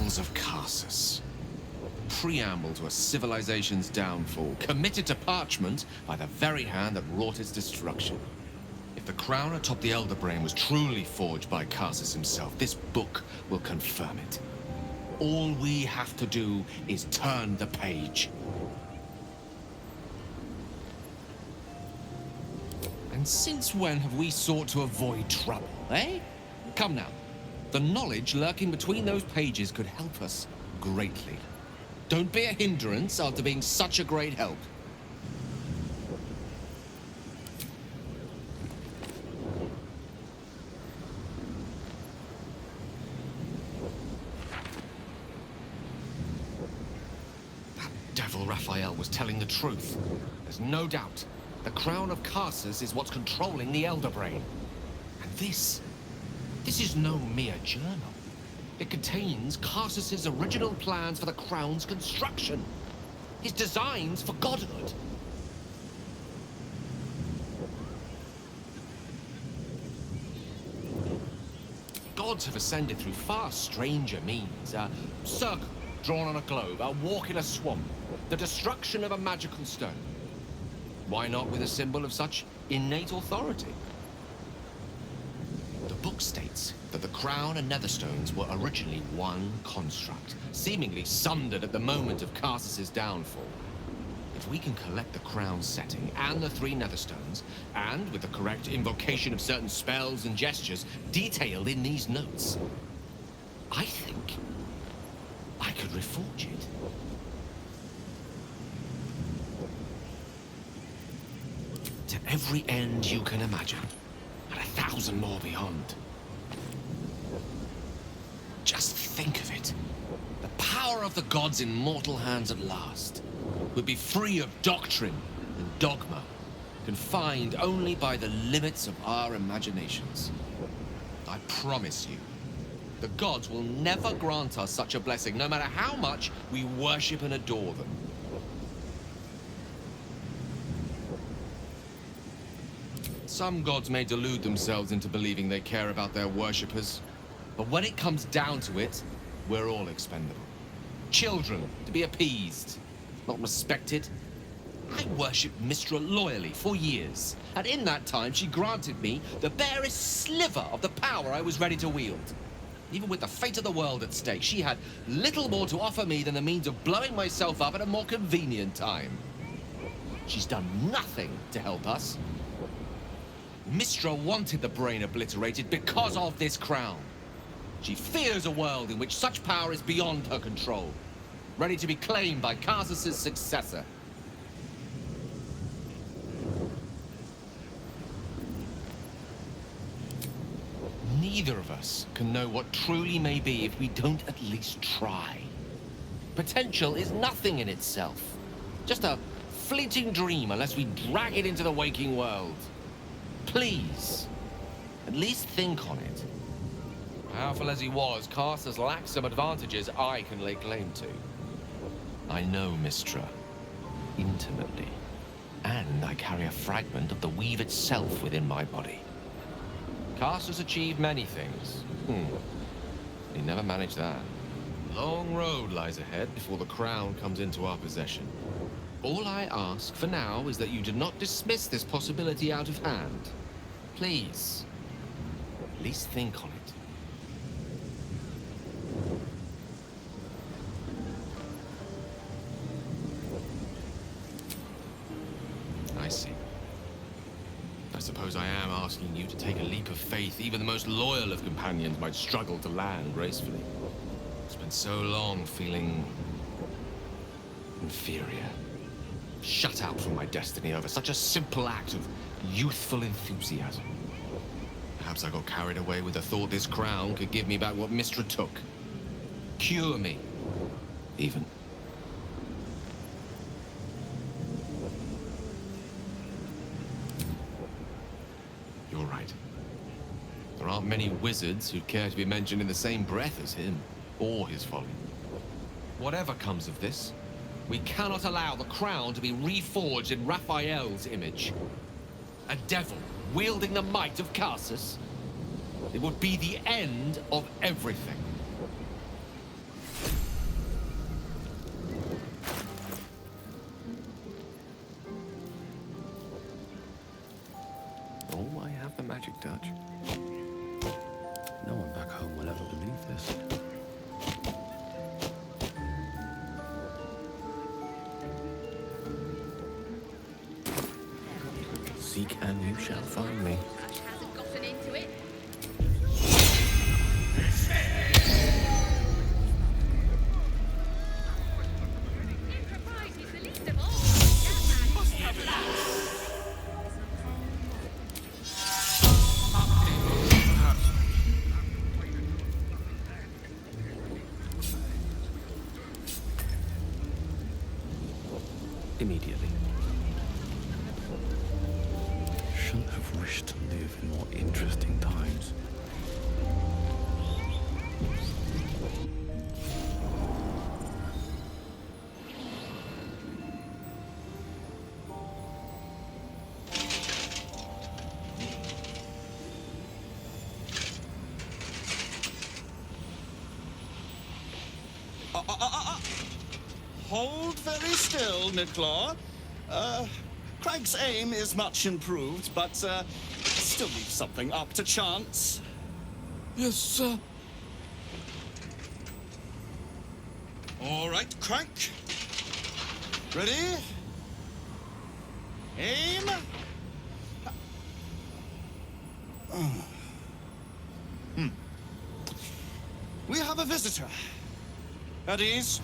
Trials of Karsus. Preamble to a civilization's downfall, committed to parchment by the very hand that wrought its destruction. If the crown atop the Elder Brain was truly forged by Karsus himself, this book will confirm it. All we have to do is turn the page. And since when have we sought to avoid trouble, eh? Come now. The knowledge lurking between those pages could help us greatly. Don't be a hindrance after being such a great help. That devil Raphael was telling the truth. There's no doubt. The crown of Karsus is what's controlling the Elder Brain. And this is no mere journal. It contains Karsus's original plans for the crown's construction. His designs for godhood. Gods have ascended through far stranger means. A circle drawn on a globe, a walk in a swamp, the destruction of a magical stone. Why not with a symbol of such innate authority? The book states that the crown and netherstones were originally one construct, seemingly sundered at the moment of Karsus's downfall. If we can collect the crown setting and the 3 netherstones, and with the correct invocation of certain spells and gestures detailed in these notes, I think I could reforge it. To every end you can imagine, and 1,000 more beyond. Just think of it. The power of the gods in mortal hands at last would be free of doctrine and dogma, confined only by the limits of our imaginations. I promise you, the gods will never grant us such a blessing, no matter how much we worship and adore them. Some gods may delude themselves into believing they care about their worshippers, but when it comes down to it, we're all expendable. Children to be appeased, not respected. I worshipped Mistra loyally for years, and in that time she granted me the barest sliver of the power I was ready to wield. Even with the fate of the world at stake, she had little more to offer me than the means of blowing myself up at a more convenient time. She's done nothing to help us. Mistra wanted the brain obliterated because of this crown. She fears a world in which such power is beyond her control, ready to be claimed by Karsus's successor. Neither of us can know what truly may be if we don't at least try. Potential is nothing in itself, just a fleeting dream unless we drag it into the waking world. Please, at least think on it. Powerful as he was, Karsus lacks some advantages I can lay claim to. I know Mistra intimately, and I carry a fragment of the weave itself within my body. Karsus achieved many things. He never managed that. Long road lies ahead before the crown comes into our possession. All I ask for now is that you do not dismiss this possibility out of hand. Please, at least think on it. I see. I suppose I am asking you to take a leap of faith even the most loyal of companions might struggle to land gracefully. I've spent so long feeling inferior, shut out from my destiny over such a simple act of youthful enthusiasm. Perhaps I got carried away with the thought this crown could give me back what Mistra took. Cure me, even. You're right. There aren't many wizards who'd care to be mentioned in the same breath as him, or his folly. Whatever comes of this, we cannot allow the crown to be reforged in Raphael's image. A devil wielding the might of Karsus. It would be the end of everything. Seek and you shall find me. Hasn't gotten into it. Enterprise is the least of all. That man must have laughed. Immediately. Shouldn't have wished to live in more interesting times. Hold very still, Nicklaw. Craig's aim is much improved, but still leaves something up to chance. Yes, sir. All right, Craig. Ready? Aim. We have a visitor. At ease.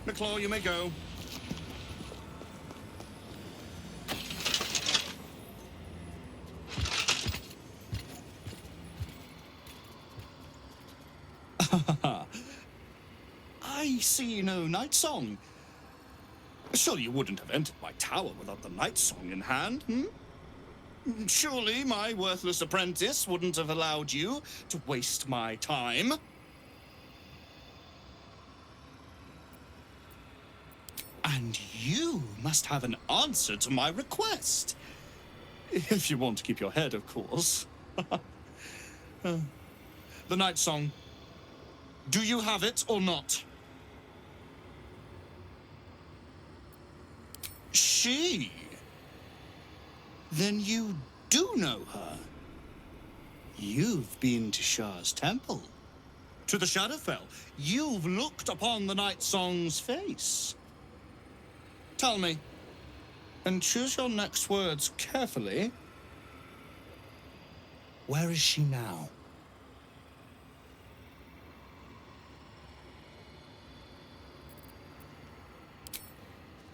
Nicklaw, you may go. I see no night song. Surely you wouldn't have entered my tower without the night song in hand, hmm? Surely my worthless apprentice wouldn't have allowed you to waste my time. And you must have an answer to my request. If you want to keep your head, of course. The night song. Do you have it or not? She? Then you do know her. You've been to Shah's temple. To the Shadowfell. You've looked upon the night song's face. Tell me, and choose your next words carefully. Where is she now?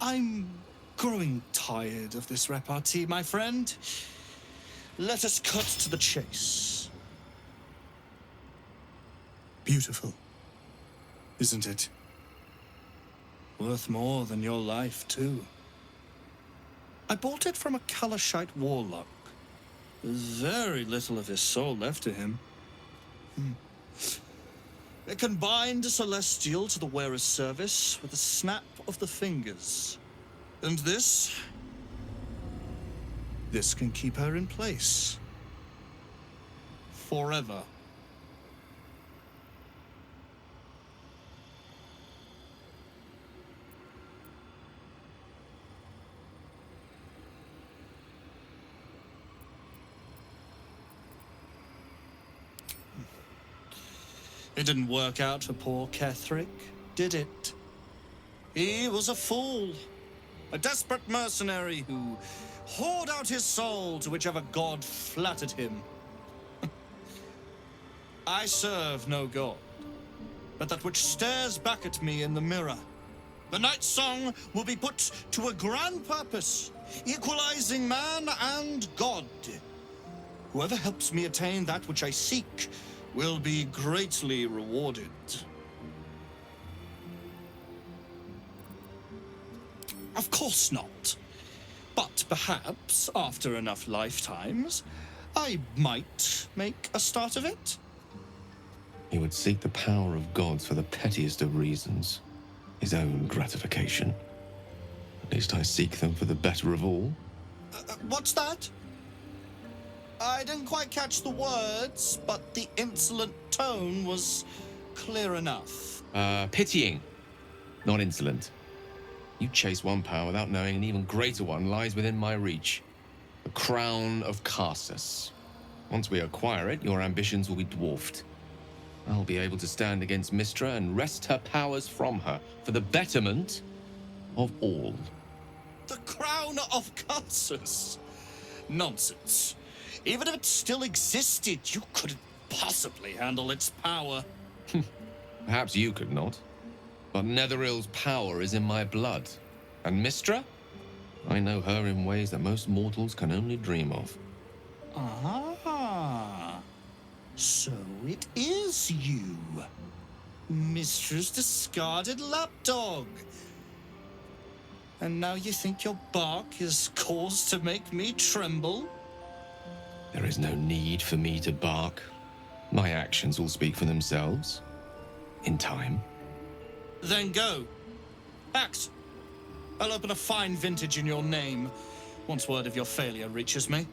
I'm growing tired of this repartee, my friend. Let us cut to the chase. Beautiful, isn't it? Worth more than your life, too. I bought it from a Kalashite warlock. There's very little of his soul left to him. It can bind a celestial to the wearer's service with a snap of the fingers. And this can keep her in place. Forever. It didn't work out for poor Ketherick, did it? He was a fool. A desperate mercenary who poured out his soul to whichever god flattered him. I serve no god, but that which stares back at me in the mirror. The night song will be put to a grand purpose, equalizing man and god. Whoever helps me attain that which I seek will be greatly rewarded. Of course not. But perhaps, after enough lifetimes, I might make a start of it. He would seek the power of gods for the pettiest of reasons. His own gratification. At least I seek them for the better of all. What's that? I didn't quite catch the words, but the insolent tone was clear enough. Pitying, not insolent. You chase one power without knowing an even greater one lies within my reach. The crown of Karsus. Once we acquire it, your ambitions will be dwarfed. I'll be able to stand against Mystra and wrest her powers from her for the betterment of all. The crown of Karsus? Nonsense. Even if it still existed, you couldn't possibly handle its power. Perhaps you could not. But Netherill's power is in my blood. And Mystra? I know her in ways that most mortals can only dream of. Ah. So it is you. Mystra's discarded lapdog. And now you think your bark is cause to make me tremble? There is no need for me to bark. My actions will speak for themselves. In time. Then go. Act. I'll open a fine vintage in your name once word of your failure reaches me.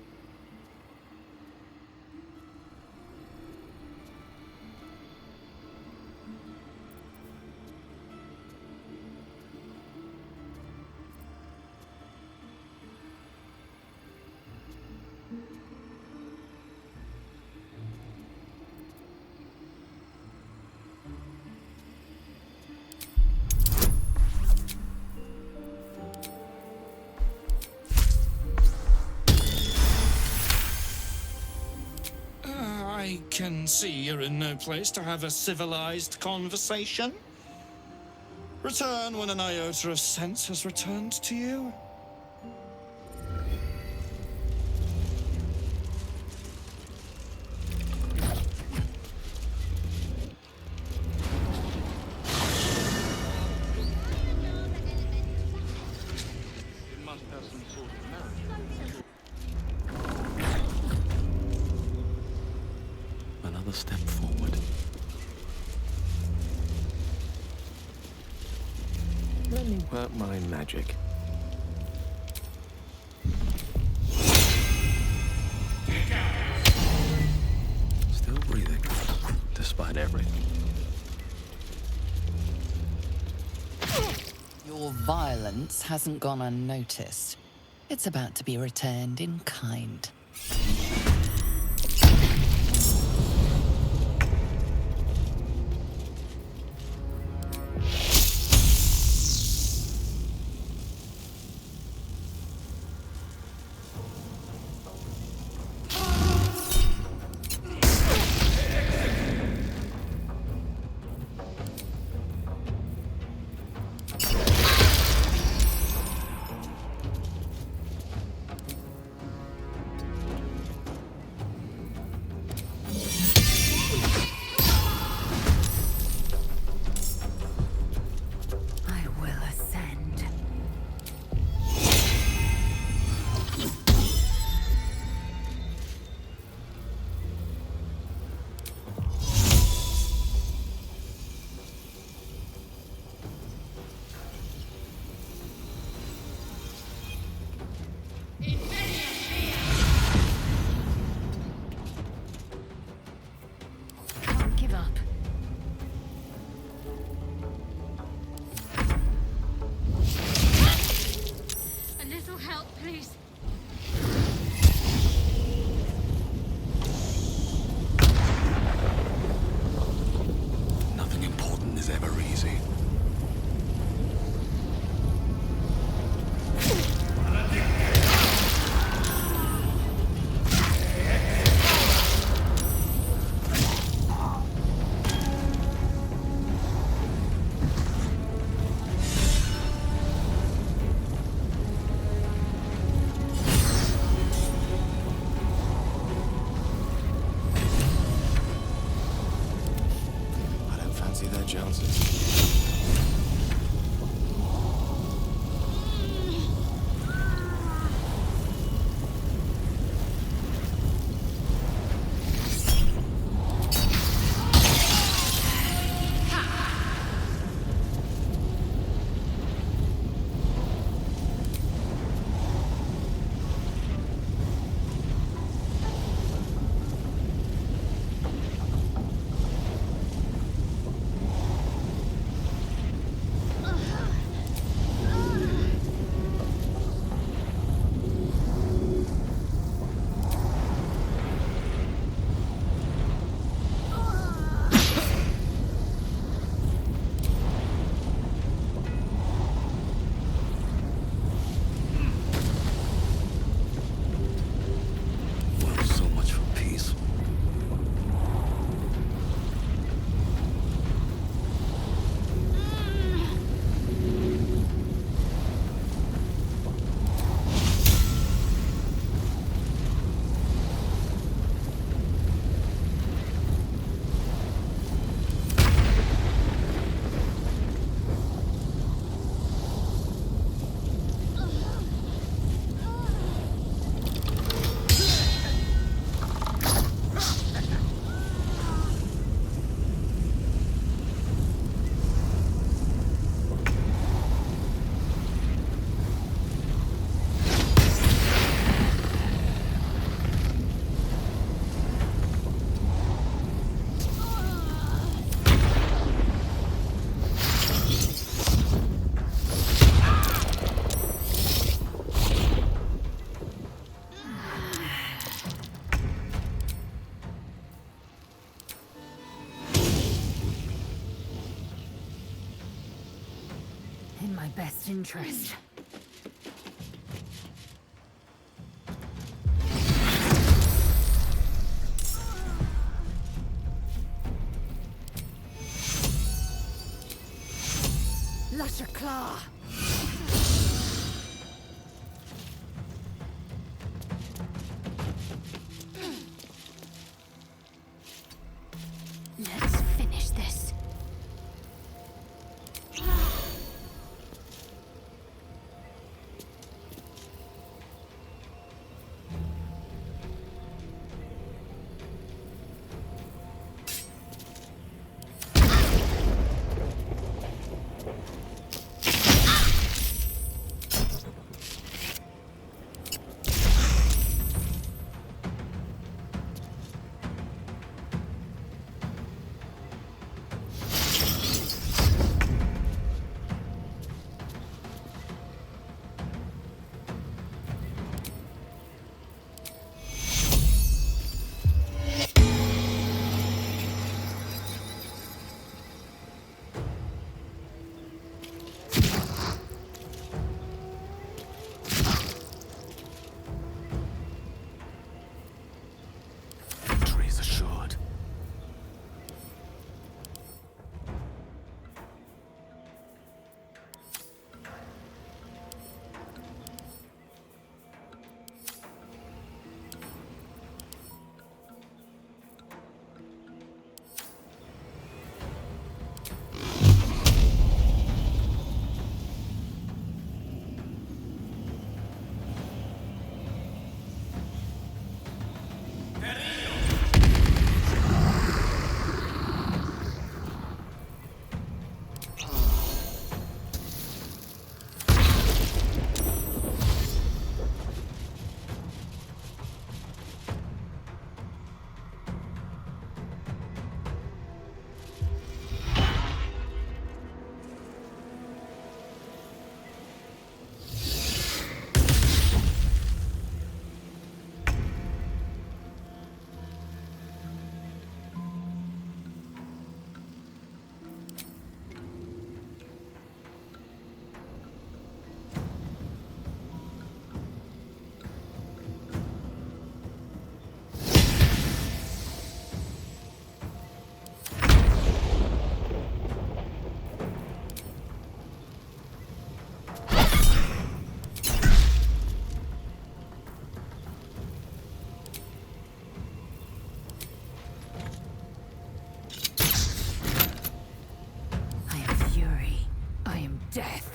I can see you're in no place to have a civilized conversation. Return when an iota of sense has returned to you. Another step forward. Let me work my magic. Still breathing, despite everything. Your violence hasn't gone unnoticed. It's about to be returned in kind. Can't give up. A little help, please. Nothing important is ever easy. I don't fancy their chances. best interest. Lusher Claw. Let's finish this. Victory is assured. I am fury. I am death.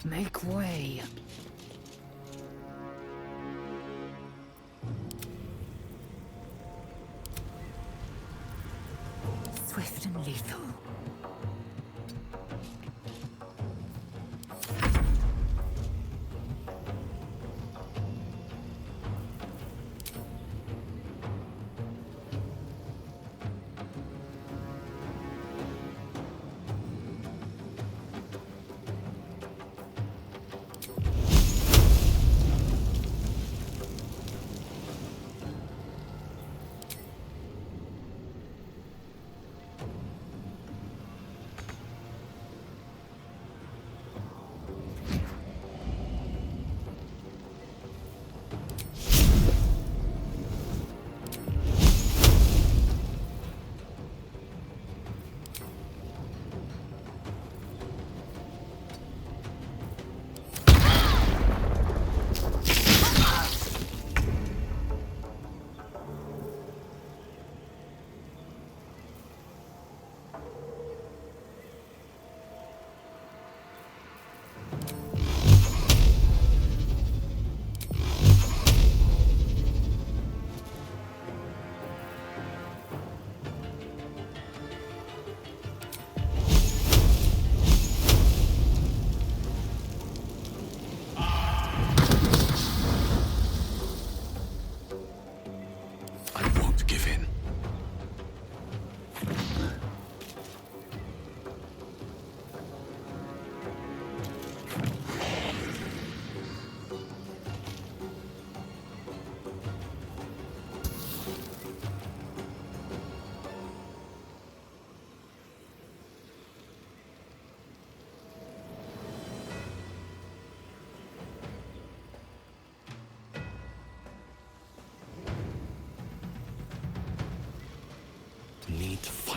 Make way. Swift and lethal.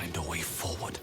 find a way forward.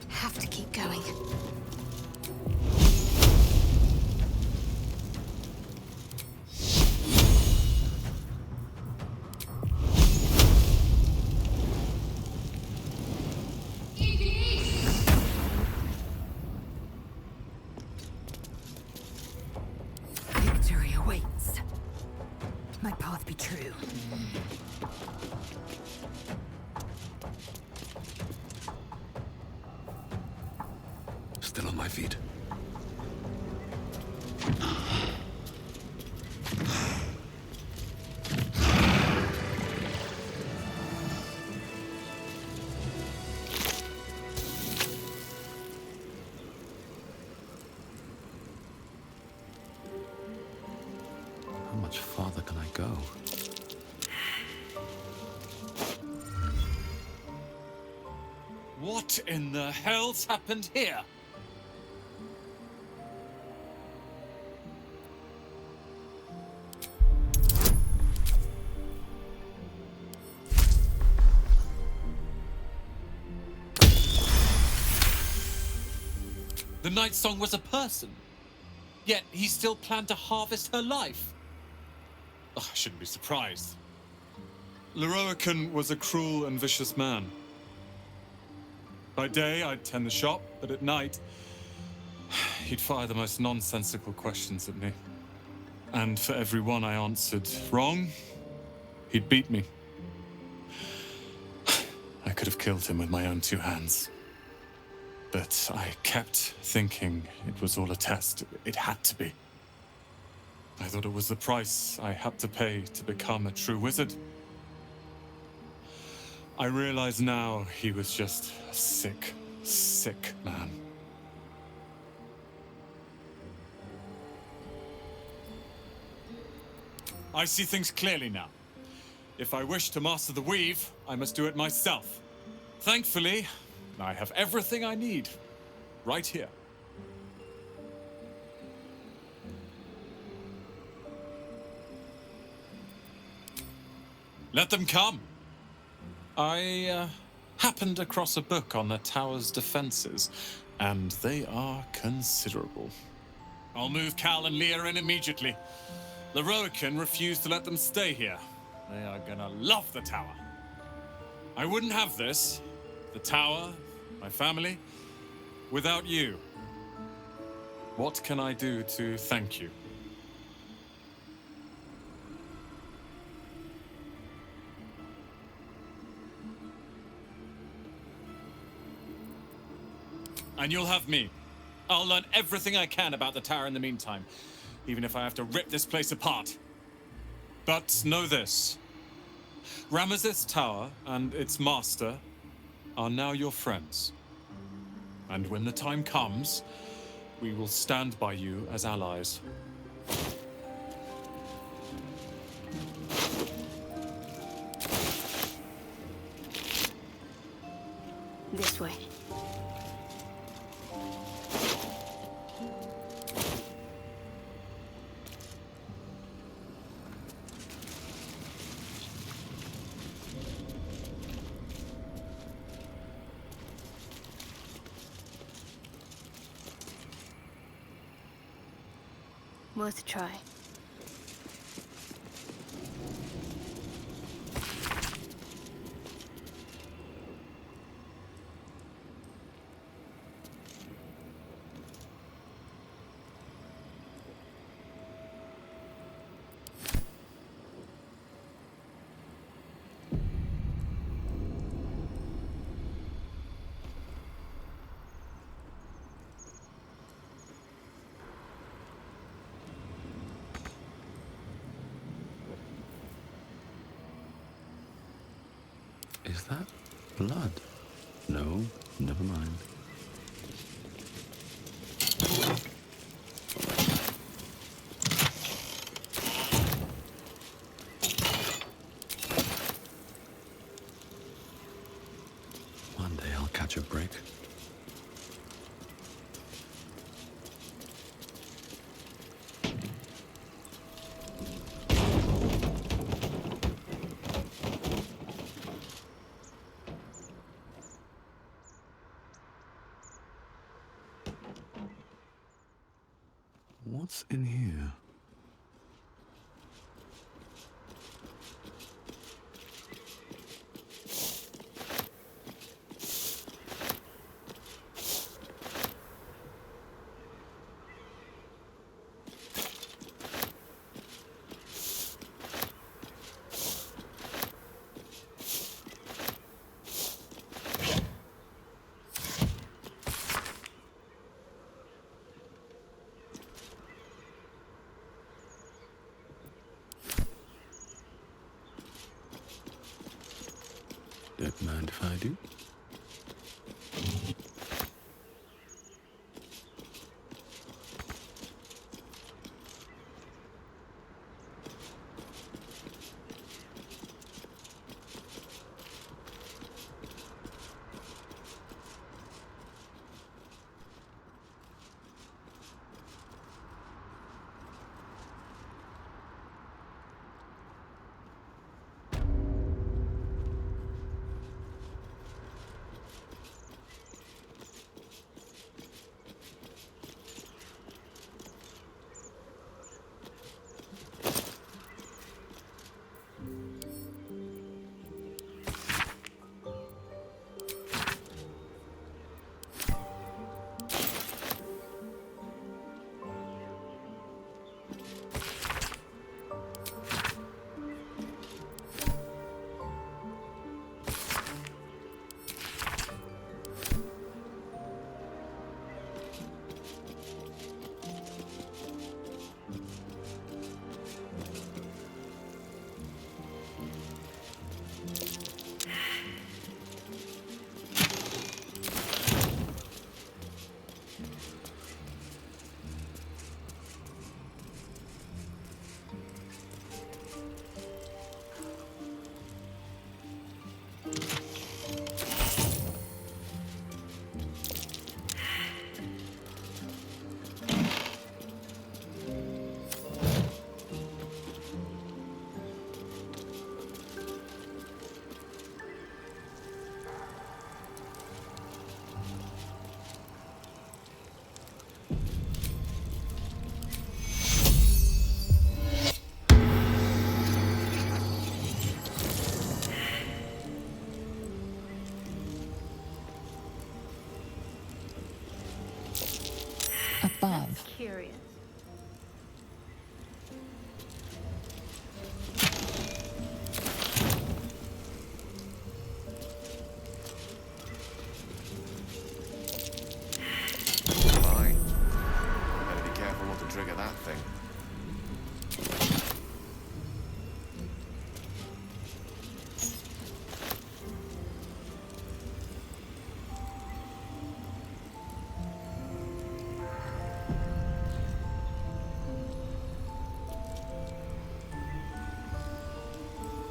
Have to keep going. Victory awaits. My path be true. Still on my feet. How much farther can I go? What in the hell's happened here? The Night Song was a person, yet he still planned to harvest her life. Oh, I shouldn't be surprised. Larian was a cruel and vicious man. By day, I'd tend the shop, but at night, he'd fire the most nonsensical questions at me. And for every one I answered wrong, he'd beat me. I could have killed him with my own two hands. But I kept thinking it was all a test. It had to be. I thought it was the price I had to pay to become a true wizard. I realize now he was just a sick, sick man. I see things clearly now. If I wish to master the weave, I must do it myself. Thankfully, I have everything I need right here. Let them come. I happened across a book on the tower's defenses, and they are considerable. I'll move Cal and Leah in immediately. Larian refused to let them stay here. They are gonna love the tower. I wouldn't have this, the tower, my family, without you. What can I do to thank you? And you'll have me. I'll learn everything I can about the tower in the meantime, even if I have to rip this place apart. But know this. Ramesses Tower and its master are now your friends. And when the time comes, we will stand by you as allies. This way. Worth a try. Is that blood? No, never mind. One day I'll catch a break. What's in here? Don't mind if I do. Above. Curious. Fine. Better be careful not to trigger that thing.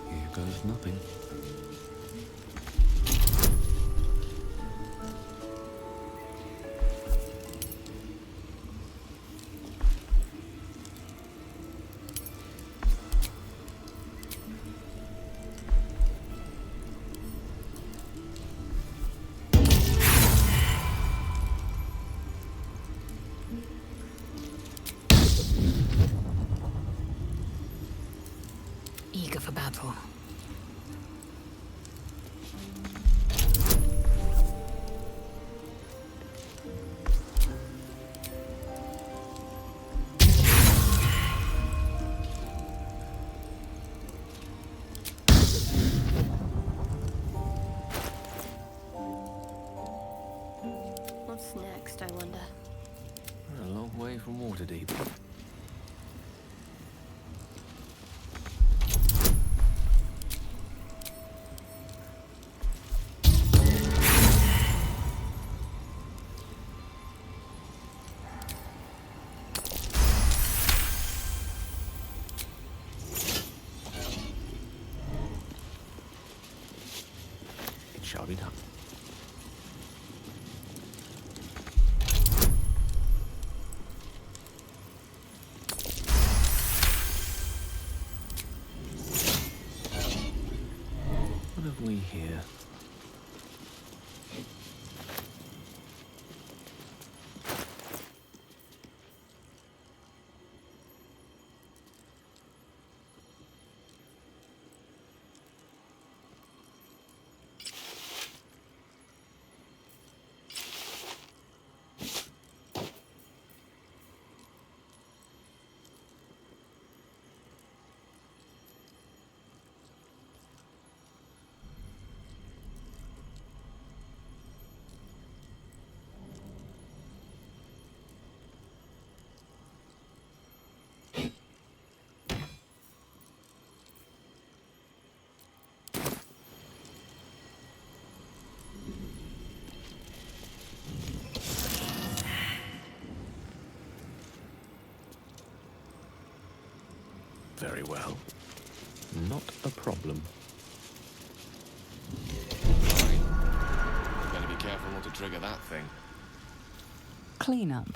Here goes nothing. Eager for battle. What's next, I wonder? We're a long way from Waterdeep. hurried up. What have we here? Very well. Not a problem. Right. Better be careful not to trigger that thing. Clean up.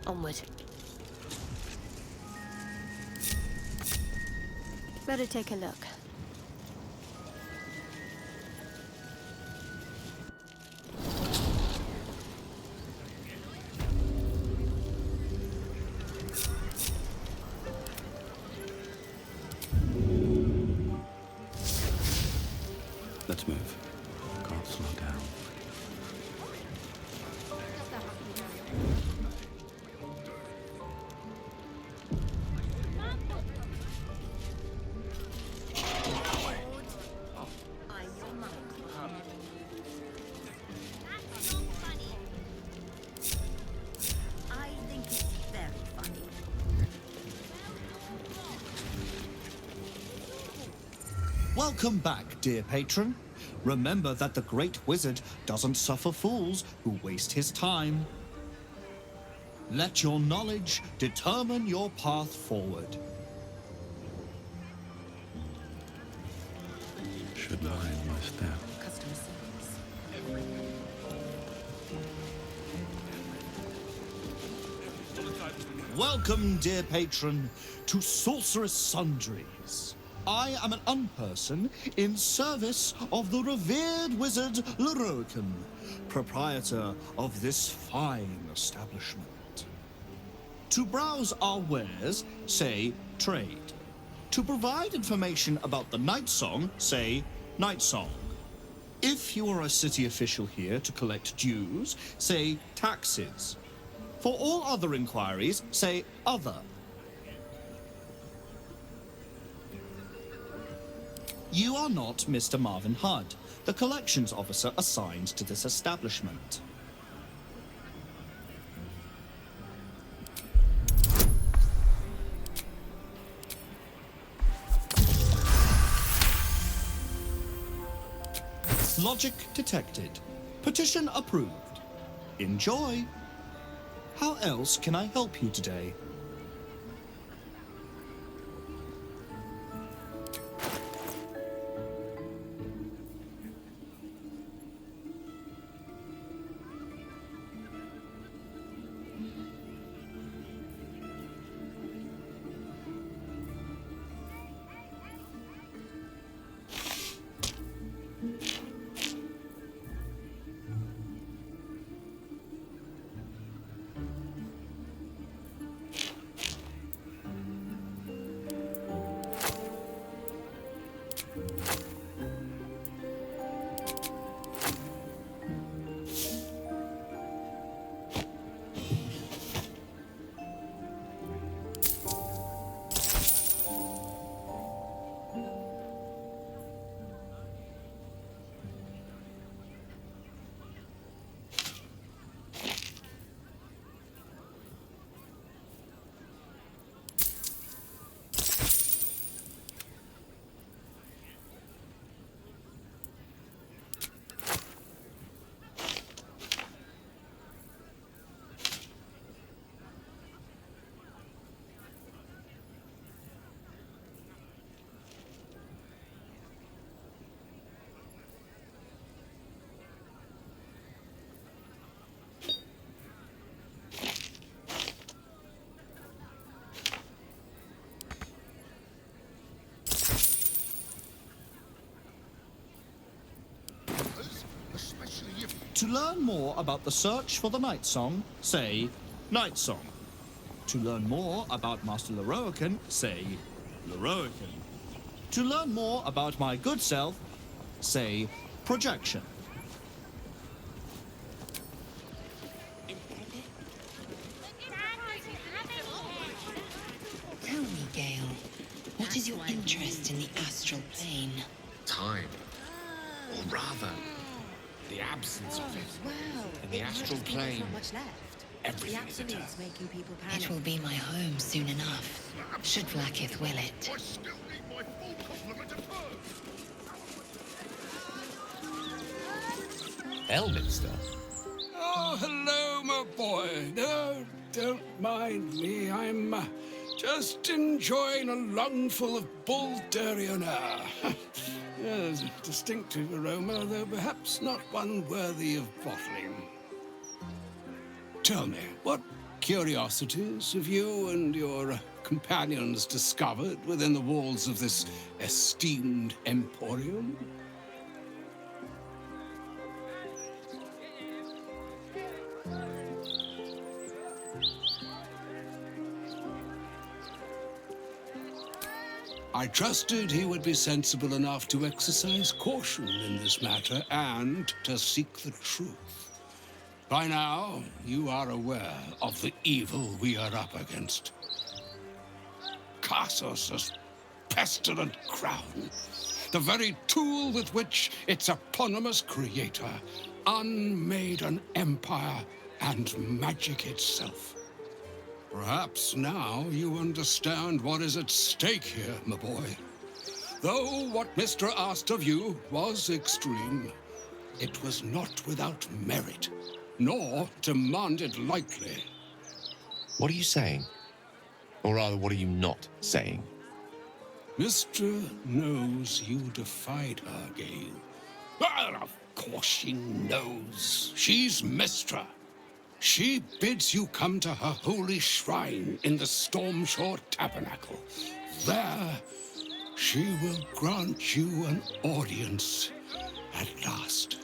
Onward. Better take a look. Let's move. Can't slow down. Welcome back, dear patron. Remember that the great wizard doesn't suffer fools who waste his time. Let your knowledge determine your path forward. Should mind my step. Customer service. Welcome, dear patron, to Sorceress Sundries. I am an unperson in service of the revered wizard Larian, proprietor of this fine establishment. To browse our wares, say trade. To provide information about the night song, say night song. If you are a city official here to collect dues, say taxes. For all other inquiries, say other. You are not Mr. Marvin Hudd, the collections officer assigned to this establishment. Logic detected. Petition approved. Enjoy. How else can I help you today? To learn more about the search for the Night Song, say Night Song. To learn more about Master Leroican, say Leroican. To learn more about my good self, say projection. Tell me, Gale, what is your interest in the astral plane? Time. Or rather, the absence of it. In the astral plane, everything is eternal. It will be my home soon enough, should Vlaakith will it. I still need my full complement of herbs. Elminster? Oh, hello, my boy. No, don't mind me. I'm just enjoying a lungful of Baldurian air. Yes, a distinctive aroma, though perhaps not one worthy of bottling. Tell me, what curiosities have you and your companions discovered within the walls of this esteemed emporium? I trusted he would be sensible enough to exercise caution in this matter and to seek the truth. By now, you are aware of the evil we are up against. Cassos' pestilent crown, the very tool with which its eponymous creator unmade an empire and magic itself. Perhaps now you understand what is at stake here, my boy. Though what Mr. asked of you was extreme, it was not without merit, nor demanded lightly. What are you saying? Or rather, what are you not saying? Mr. knows you defied her, Gale. Well, of course she knows. She's Mistra. She bids you come to her holy shrine in the Stormshore Tabernacle. There, she will grant you an audience at last.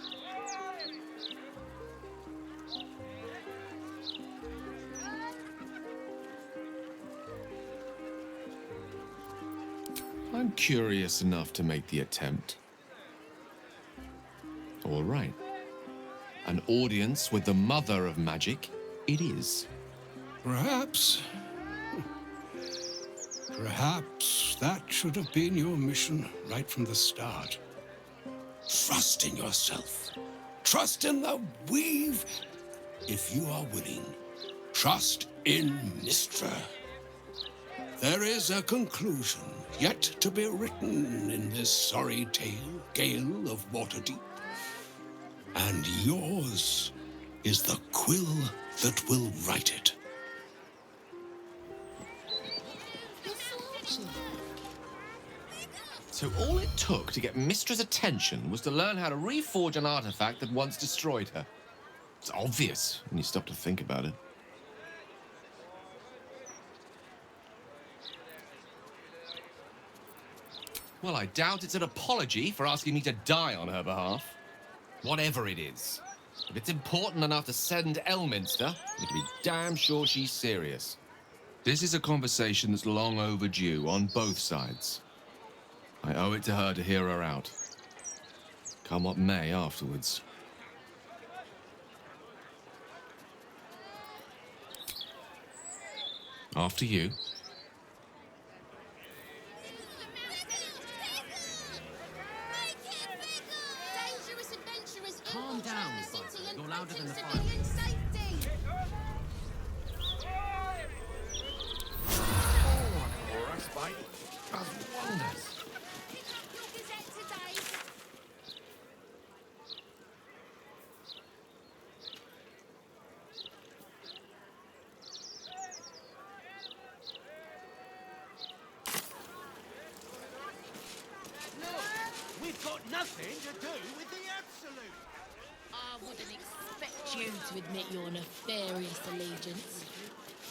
I'm curious enough to make the attempt. All right. An audience with the mother of magic, it is. Perhaps that should have been your mission right from the start. Trust in yourself. Trust in the weave. If you are willing, trust in Mistra. There is a conclusion yet to be written in this sorry tale, Gale of Waterdeep. And yours is the quill that will write it. So all it took to get Mistra's attention was to learn how to reforge an artifact that once destroyed her. It's obvious when you stop to think about it. Well, I doubt it's an apology for asking me to die on her behalf. Whatever it is. If it's important enough to send Elminster, you can be damn sure she's serious. This is a conversation that's long overdue on both sides. I owe it to her to hear her out. Come what may afterwards. After you. Calm down, Baldur. You're louder than the fire. Respite does wonders. We've got nothing to do with the Absolute. I wouldn't expect you to admit your nefarious allegiance.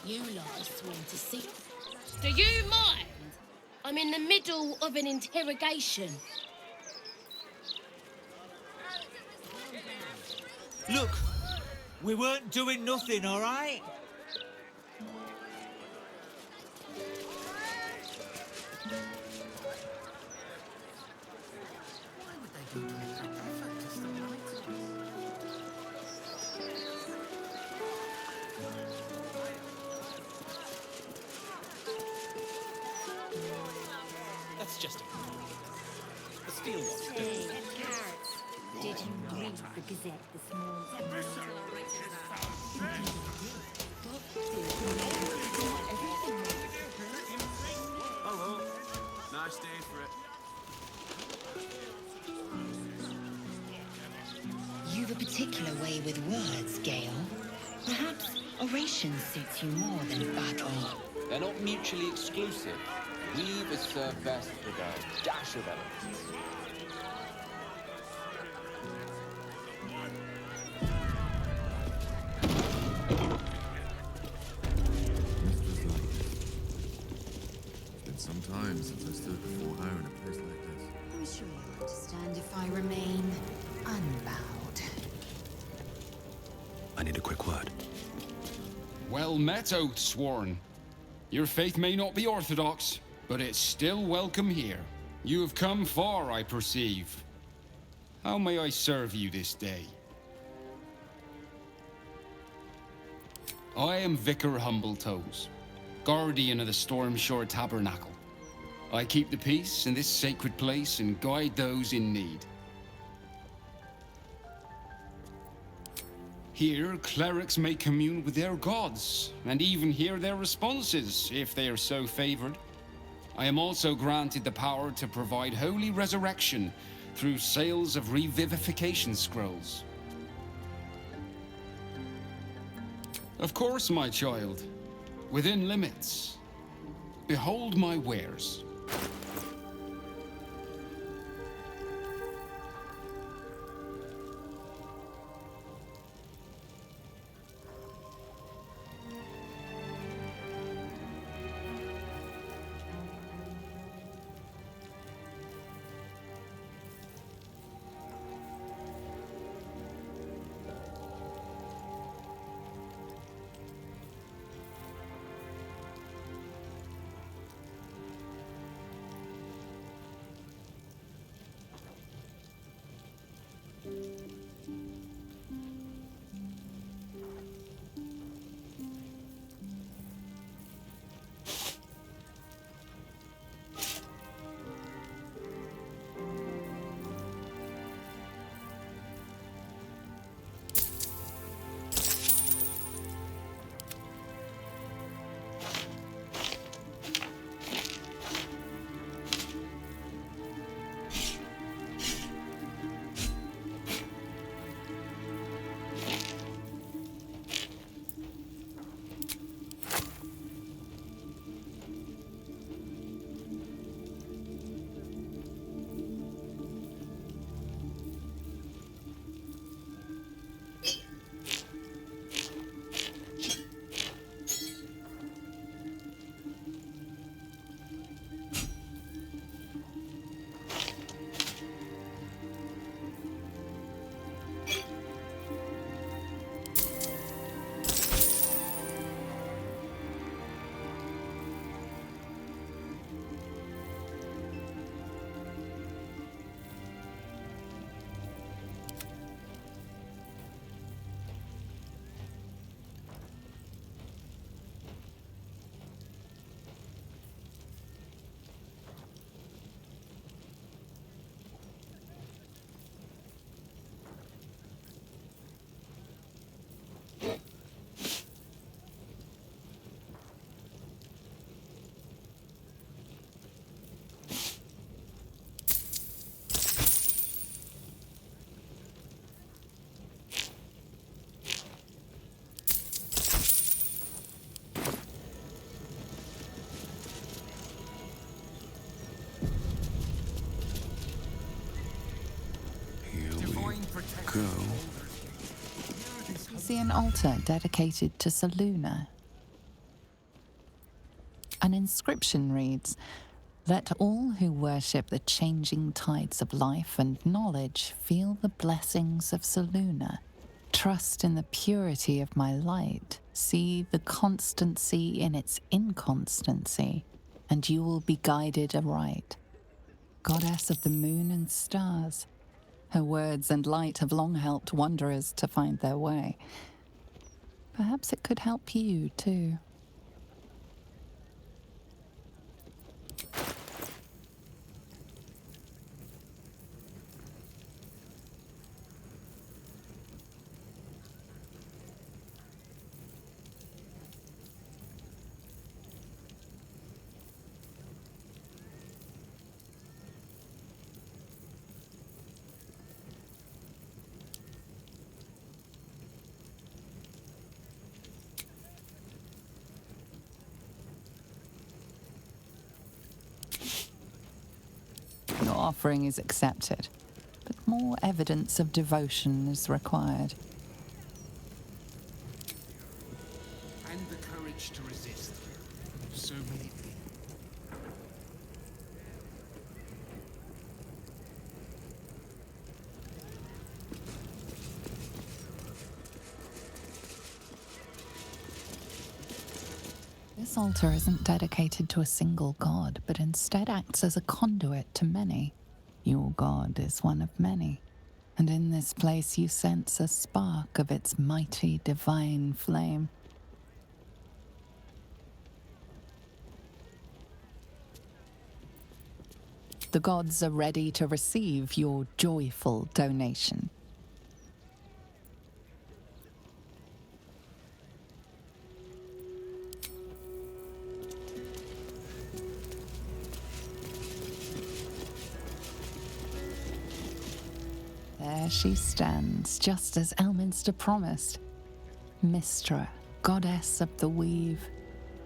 You lot are sworn to secrecy. Do you mind? I'm in the middle of an interrogation. Look, we weren't doing nothing, all right? That's just a steel box. Hey, carrots. Did you read the Gazette this morning? Hello. Nice day for it. You've a particular way with words, Gale. Perhaps oration suits you more than battle. They're not mutually exclusive. Weave is served best with a dash of elegance. It's been some time since I stood before her in a place like this. I'm sure you'll understand if I remain unbowed. I need a quick word. Well met, Oathsworn. Your faith may not be orthodox, but it's still welcome here. You have come far, I perceive. How may I serve you this day? I am Vicar Humbletoes, guardian of the Stormshore Tabernacle. I keep the peace in this sacred place and guide those in need. Here, clerics may commune with their gods, and even hear their responses, if they are so favored. I am also granted the power to provide holy resurrection through sales of revivification scrolls. Of course, my child, within limits. Behold my wares. Go. See an altar dedicated to Selûne. An inscription reads, "Let all who worship the changing tides of life and knowledge feel the blessings of Selûne. trust in the purity of my light, see the constancy in its inconstancy, and you will be guided aright. Goddess of the moon and stars, her words and light have long helped wanderers to find their way. Perhaps it could help you too. Your offering is accepted, but more evidence of devotion is required. And the courage to resist. So many people. This altar isn't dedicated to a single god, but instead acts as a conduit to many. Your god is one of many, and in this place you sense a spark of its mighty divine flame. The gods are ready to receive your joyful donation. There she stands, just as Elminster promised. Mystra, goddess of the weave,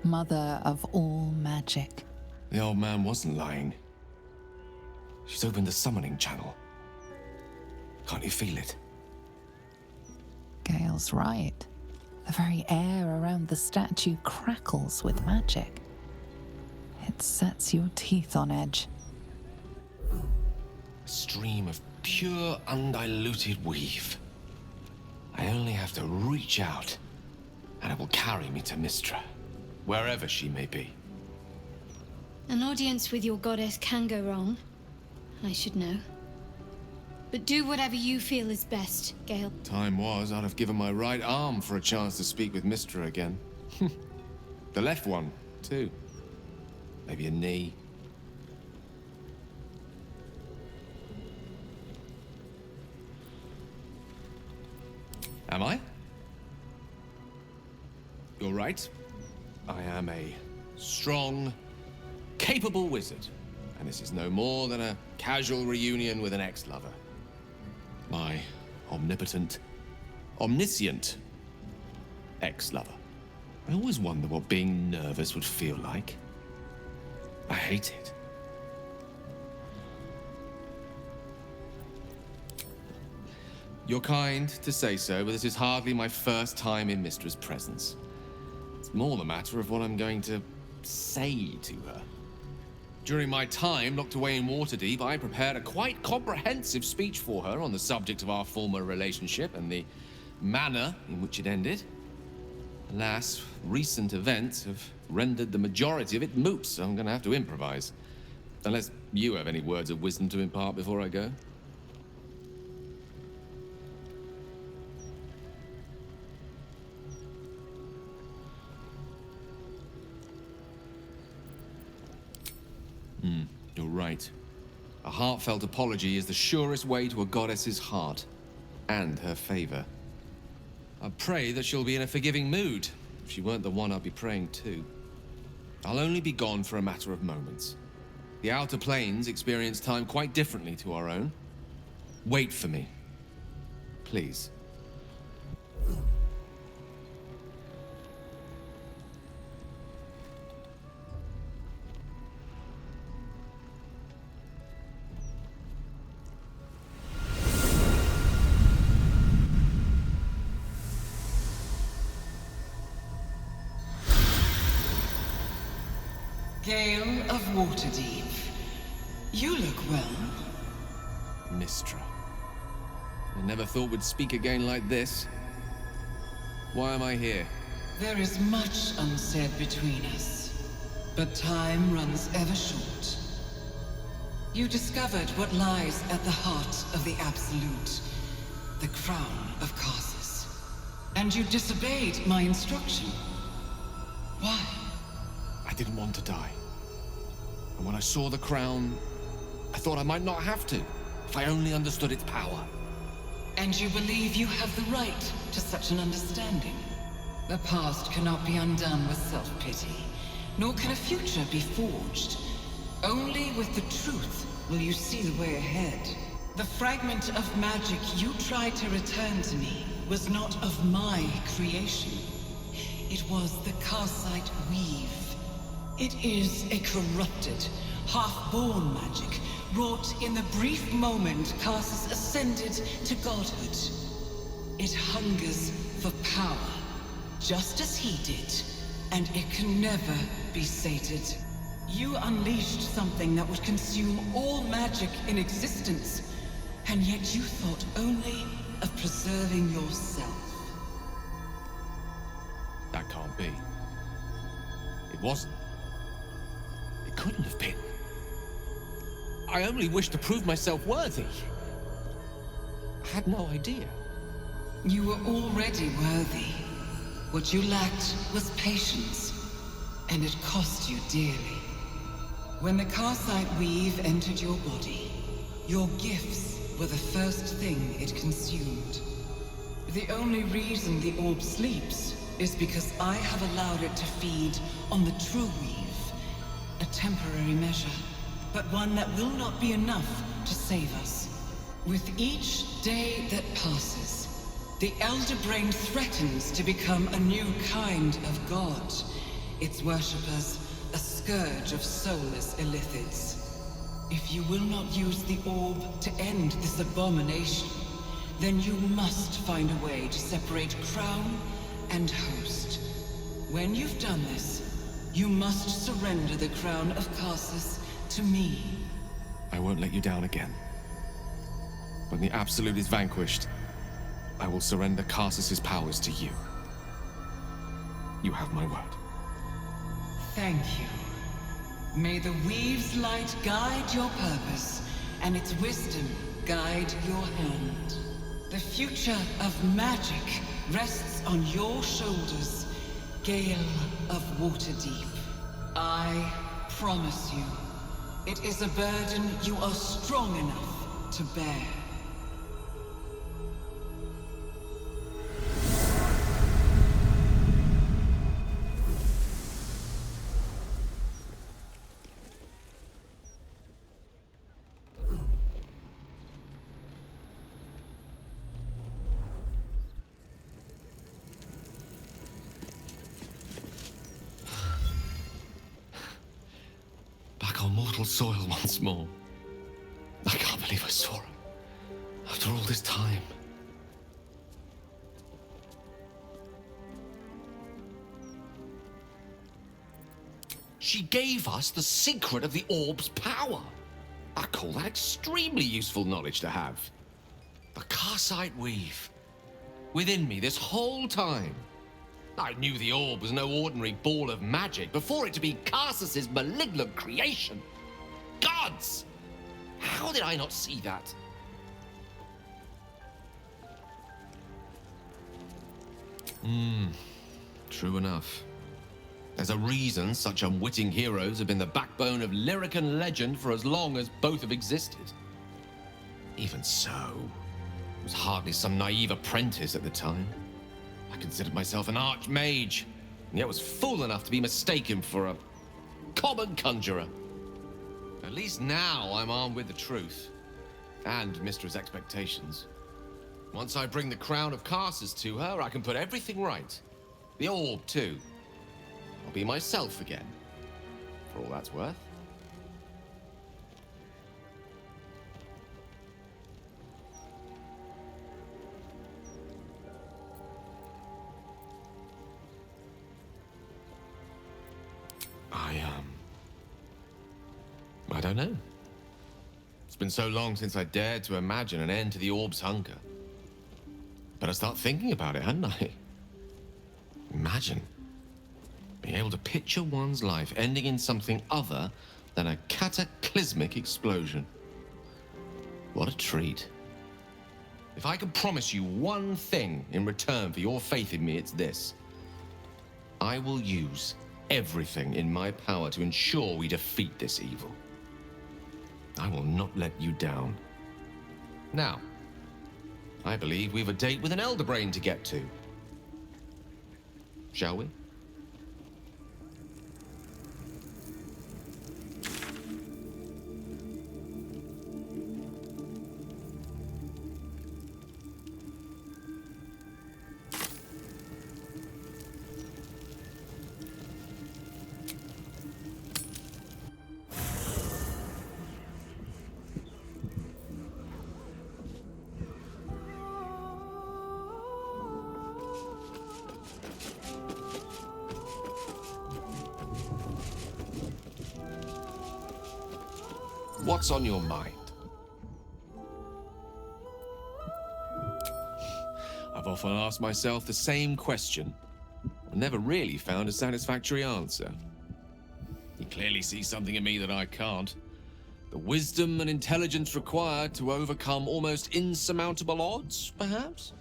mother of all magic. The old man wasn't lying. She's opened the summoning channel. Can't you feel it? Gale's right. The very air around the statue crackles with magic. It sets your teeth on edge. A stream of pure, undiluted weave. I only have to reach out, and it will carry me to Mystra, wherever she may be. An audience with your goddess can go wrong. I should know. But do whatever you feel is best, Gale. Time was, I'd have given my right arm for a chance to speak with Mystra again. The left one, too. Maybe a knee. Am I? You're right. I am a strong, capable wizard. And this is no more than a casual reunion with an ex-lover. My omnipotent, omniscient ex-lover. I always wonder what being nervous would feel like. I hate it. You're kind to say so, but this is hardly my first time in Mystra's presence. It's more the matter of what I'm going to say to her. During my time locked away in Waterdeep, I prepared a quite comprehensive speech for her on the subject of our former relationship and the manner in which it ended. Alas, recent events have rendered the majority of it moot, so I'm going to have to improvise. Unless you have any words of wisdom to impart before I go. You're right. A heartfelt apology is the surest way to a goddess's heart and her favor. I pray that she'll be in a forgiving mood. If she weren't the one I'd be praying to. I'll only be gone for a matter of moments. The Outer Planes experience time quite differently to our own. Wait for me. Please. Gale of Waterdeep. You look well. Mystra. I never thought we'd speak again like this. Why am I here? There is much unsaid between us, but time runs ever short. You discovered what lies at the heart of the Absolute, the crown of Karsus. And you disobeyed my instruction. Why? I didn't want to die. And when I saw the crown, I thought I might not have to, if I only understood its power. And you believe you have the right to such an understanding? The past cannot be undone with self-pity, nor can a future be forged. Only with the truth will you see the way ahead. The fragment of magic you tried to return to me was not of my creation. It was the Karsite Weave. It is a corrupted, half-born magic, wrought in the brief moment Karsus ascended to godhood. It hungers for power, just as he did, and it can never be sated. You unleashed something that would consume all magic in existence, and yet you thought only of preserving yourself. That can't be. It wasn't. It couldn't have been. I only wished to prove myself worthy. I had no idea. You were already worthy. What you lacked was patience, and it cost you dearly. When the Karsite Weave entered your body, your gifts were the first thing it consumed. The only reason the orb sleeps is because I have allowed it to feed on the true weave. A temporary measure, but one that will not be enough to save us. With each day that passes, the Elder Brain threatens to become a new kind of god. Its worshippers, a scourge of soulless illithids. If you will not use the orb to end this abomination, then you must find a way to separate crown and host. When you've done this, you must surrender the crown of Karsus to me. I won't let you down again. When the Absolute is vanquished, I will surrender Karsus's powers to you. You have my word. Thank you. May the Weave's light guide your purpose, and its wisdom guide your hand. The future of magic rests on your shoulders, Gale of Waterdeep. I promise you, it is a burden you are strong enough to bear. Back on mortal soil once more. I can't believe I saw her. After all this time. She gave us the secret of the orb's power. I call that extremely useful knowledge to have. The Karsite Weave. Within me this whole time. I knew the orb was no ordinary ball of magic before it to be Karsus's malignant creation. Gods! How did I not see that? True enough. There's a reason such unwitting heroes have been the backbone of lyric and legend for as long as both have existed. Even so, I was hardly some naive apprentice at the time. I considered myself an archmage, and yet was fool enough to be mistaken for a common conjurer. At least now I'm armed with the truth, and Mistress' expectations. Once I bring the crown of Karsus to her, I can put everything right. The orb, too. I'll be myself again, for all that's worth. I don't know. It's been so long since I dared to imagine an end to the orb's hunger. But I start thinking about it, hadn't I? Imagine being able to picture one's life ending in something other than a cataclysmic explosion. What a treat. If I could promise you one thing in return for your faith in me, it's this. I will use everything in my power to ensure we defeat this evil. I will not let you down. Now, I believe we've a date with an elder brain to get to. Shall we? What's on your mind? I've often asked myself the same question, and never really found a satisfactory answer. You clearly see something in me that I can't. The wisdom and intelligence required to overcome almost insurmountable odds, perhaps?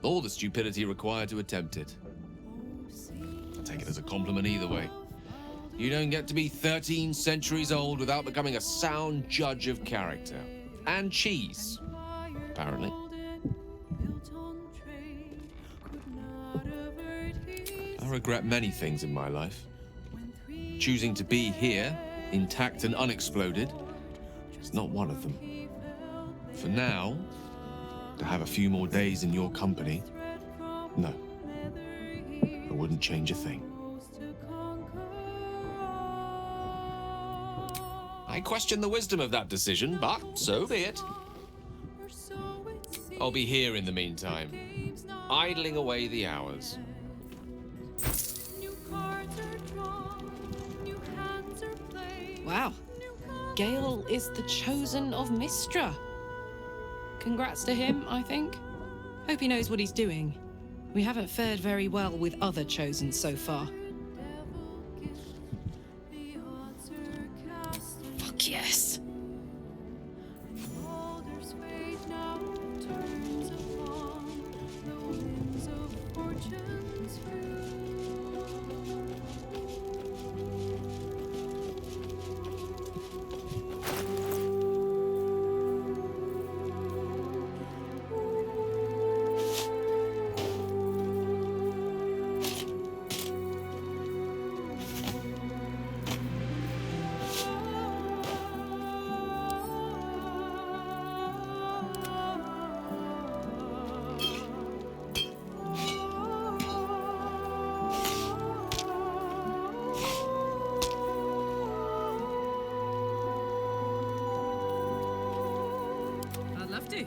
Or the stupidity required to attempt it. I'll take it as a compliment either way. You don't get to be 13 centuries old without becoming a sound judge of character. And cheese, apparently. I regret many things in my life. Choosing to be here, intact and unexploded, is not one of them. For now, to have a few more days in your company, no. I wouldn't change a thing. I question the wisdom of that decision, but so be it. I'll be here in the meantime, idling away the hours. Wow. Gale is the chosen of Mistra. Congrats to him, I think. Hope he knows what he's doing. We haven't fared very well with other chosen so far. Fuck yes.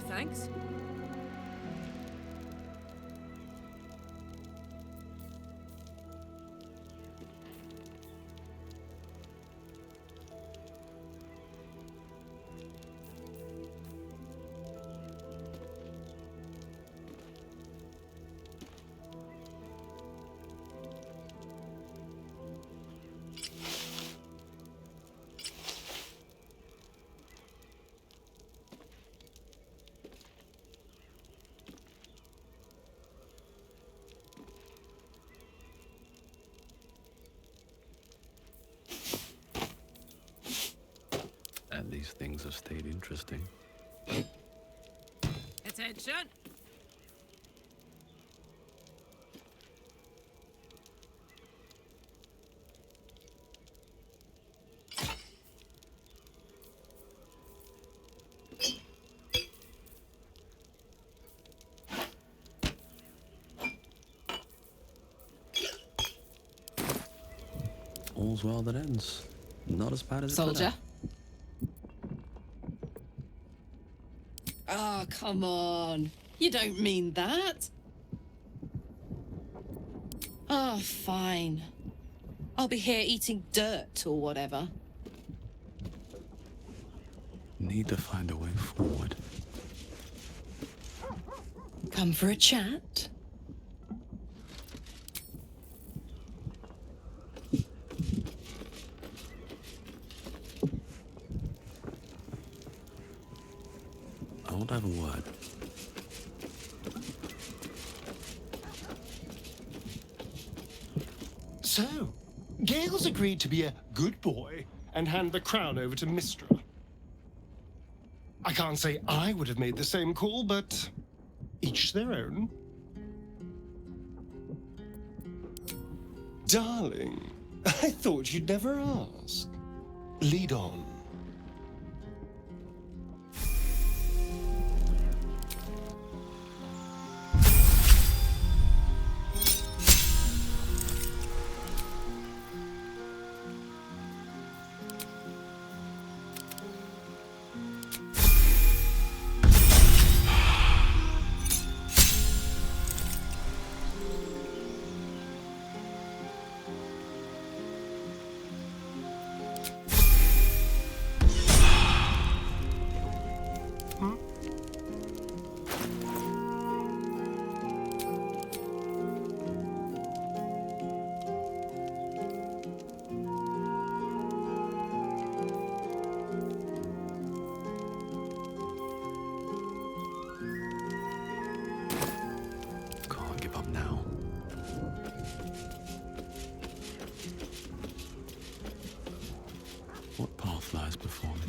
Thanks. And these things have stayed interesting. Attention! All's well that ends. Not as bad as Soldier. Oh, come on. You don't mean that. Oh, fine. I'll be here eating dirt or whatever. Need to find a way forward. Come for a chat? So, Gale's agreed to be a good boy and hand the crown over to Mistra. I can't say I would have made the same call, but each their own. Darling, I thought you'd never ask. Lead on. What path lies before me?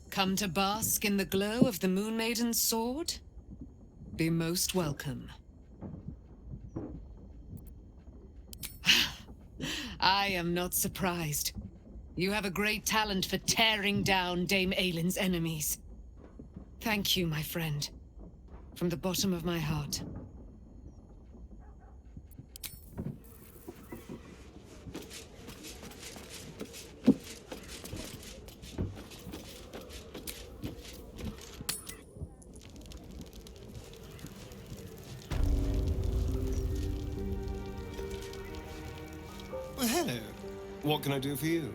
Come to bask in the glow of the Moon Maiden's sword? Be most welcome. I am not surprised. You have a great talent for tearing down Dame Aylin's enemies. Thank you, my friend. From the bottom of my heart. Well, hello. What can I do for you?